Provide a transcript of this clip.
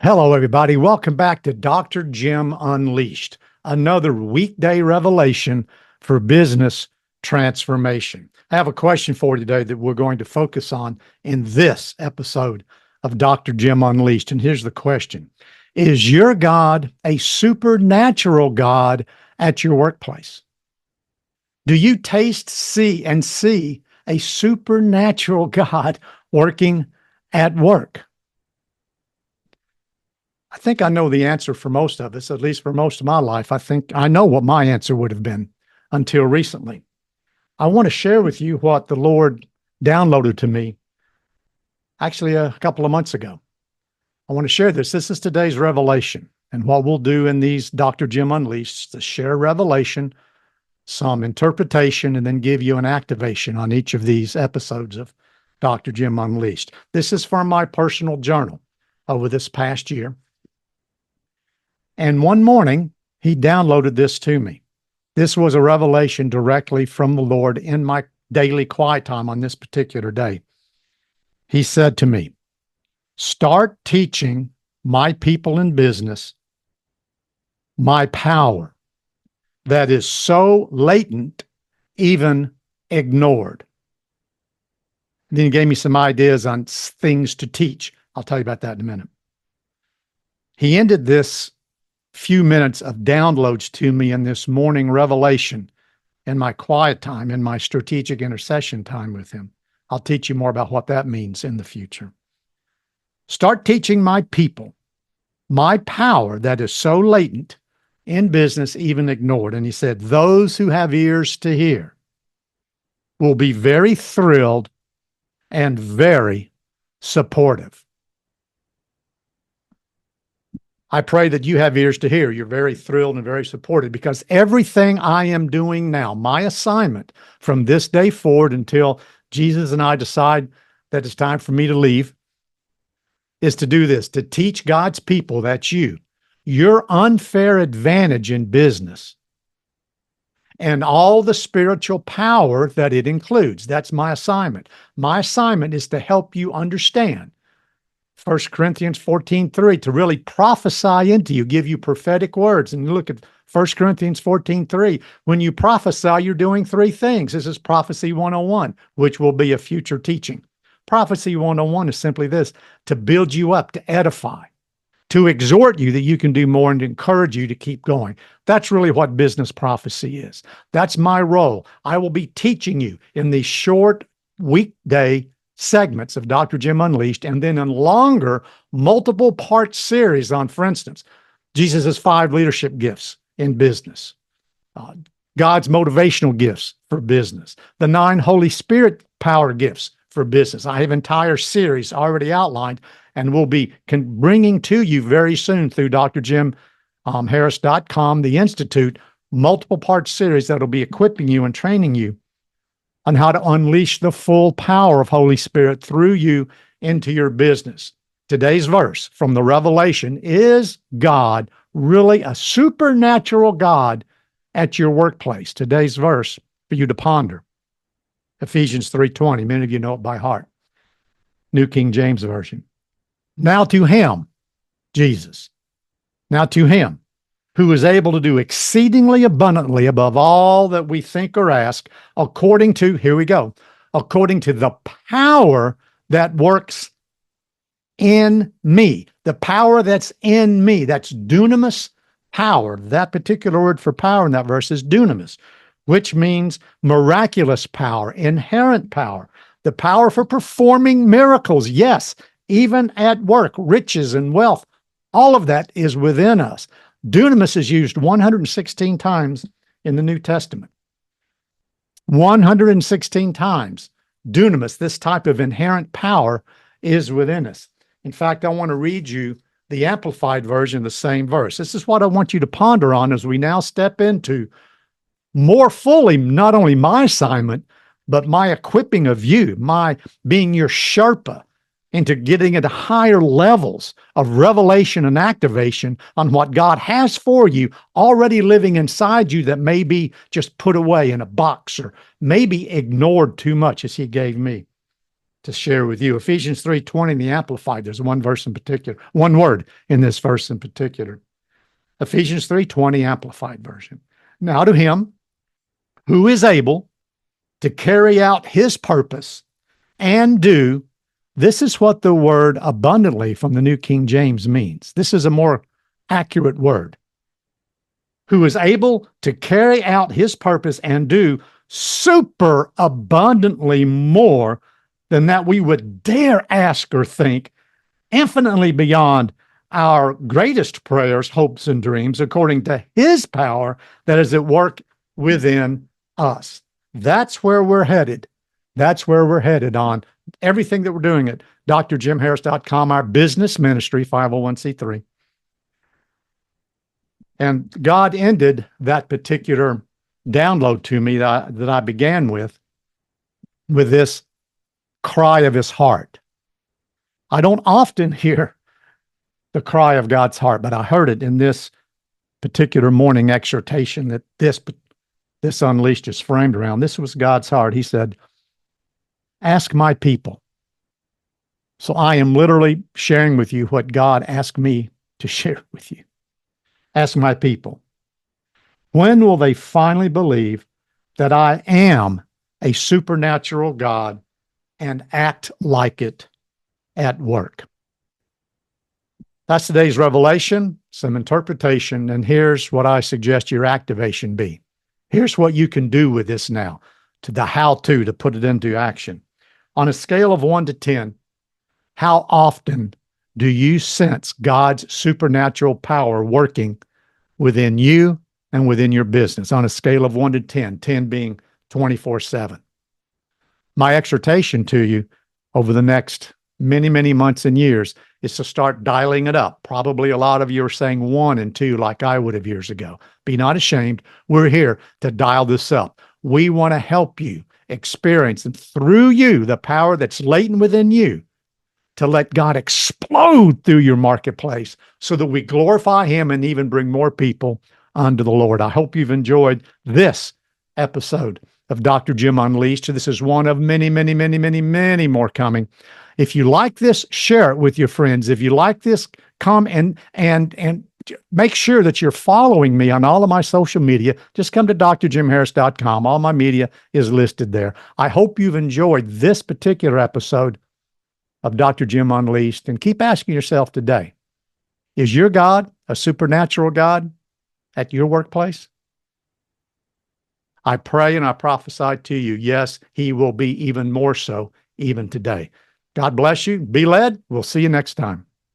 Hello, everybody. Welcome back to Dr. Jim Unleashed, another weekday revelation for business transformation. I have a question for you today that we're going to focus on in this episode of Dr. Jim Unleashed. And here's the question. Is your God a supernatural God at your workplace? Do you taste, see a supernatural God working at work? I think I know the answer for most of us, at least for most of my life. I think I know what my answer would have been until recently. I want to share with you what the Lord downloaded to me actually a couple of months ago. I want to share this. This is today's revelation. And what we'll do in these Dr. Jim Unleashed is to share revelation, some interpretation, and then give you an activation on each of these episodes of Dr. Jim Unleashed. This is from my personal journal over this past year. And one morning, he downloaded this to me. This was a revelation directly from the Lord in my daily quiet time on this particular day. He said to me, "Start teaching my people in business my power that is so latent, even ignored." Then he gave me some ideas on things to teach. I'll tell you about that in a minute. He ended this few minutes of downloads to me in this morning revelation in my quiet time, in my strategic intercession time with him. I'll teach you more about what that means in the future. Start teaching my people my power that is so latent in business, even ignored. And he said, those who have ears to hear will be very thrilled and very supportive. I pray that you have ears to hear. You're very thrilled and very supported, because everything I am doing now, my assignment from this day forward until Jesus and I decide that it's time for me to leave, is to do this, to teach God's people, that's you, your unfair advantage in business and all the spiritual power that it includes. That's my assignment. My assignment is to help you understand 1 Corinthians 14:3, to really prophesy into you, give you prophetic words. And look at 1 Corinthians 14:3. When you prophesy, you're doing three things. This is Prophecy 101, which will be a future teaching. Prophecy 101 is simply this: to build you up, to edify, to exhort you that you can do more, and to encourage you to keep going. That's really what business prophecy is. That's my role. I will be teaching you in these short weekday segments of Dr. Jim Unleashed, and then in longer multiple part series on, for instance, Jesus's 5 leadership gifts in business, God's motivational gifts for business, the 9 Holy Spirit power gifts for business. I have entire series already outlined, and we'll be bringing to you very soon through drjimharris.com, the Institute, multiple part series that'll be equipping you and training you on how to unleash the full power of Holy Spirit through you into your business. Today's verse from the Revelation: is God really a supernatural God at your workplace? Today's verse for you to ponder. Ephesians 3:20. Many of you know it by heart. New King James Version. Now to him, Jesus, now to him who is able to do exceedingly abundantly above all that we think or ask, according to, here we go, according to the power that works in me. The power that's in me, that's dunamis power. That particular word for power in that verse is dunamis, which means miraculous power, inherent power, the power for performing miracles. Yes, even at work, riches and wealth, all of that is within us. Dunamis is used 116 times in the New Testament. 116 times. Dunamis, this type of inherent power, is within us. In fact, I want to read you the amplified version of the same verse. This is what I want you to ponder on as we now step into more fully, not only my assignment, but my equipping of you, my being your Sherpa, into getting into higher levels of revelation and activation on what God has for you already living inside you that may be just put away in a box or maybe ignored too much as he gave me. to share with you. Ephesians 3:20 in the Amplified. There's one verse in particular, one word in this verse in particular. Ephesians 3:20 Amplified version. Now to him who is able to carry out his purpose and do, this is what the word abundantly from the New King James means. This is a more accurate word. Who is able to carry out his purpose and do super abundantly more than that we would dare ask or think, infinitely beyond our greatest prayers, hopes, and dreams, according to his power that is at work within us. That's where we're headed. That's where we're headed on everything that we're doing at drjimharris.com, our business ministry, 501c3. And God ended that particular download to me that I began with this cry of his heart. I don't often hear the cry of God's heart, but I heard it in this particular morning exhortation that this Unleashed is framed around. This was God's heart. He said, ask my people. So I am literally sharing with you what God asked me to share with you. Ask my people, when will they finally believe that I am a supernatural God and act like it at work? That's today's revelation, some interpretation, and here's what I suggest your activation be. Here's what you can do with this now, to the how-to, to put it into action. On a scale of 1 to 10, how often do you sense God's supernatural power working within you and within your business? On a scale of 1 to 10, 10 being 24/7. My exhortation to you over the next many, many months and years is to start dialing it up. Probably a lot of you are saying 1 and 2 like I would have years ago. Be not ashamed. We're here to dial this up. We want to help you experience, and through you, the power that's latent within you to let God explode through your marketplace so that we glorify him and even bring more people unto the Lord. I hope you've enjoyed this episode of Dr. Jim Unleashed. This is one of many, many, many, many, many more coming. If you like this, share it with your friends. If you like this, come and make sure that you're following me on all of my social media. Just come to drjimharris.com. All my media is listed there. I hope you've enjoyed this particular episode of Dr. Jim Unleashed, and keep asking yourself today, is your God a supernatural God at your workplace? I pray and I prophesy to you, yes, he will be even more so even today. God bless you. Be led. We'll see you next time.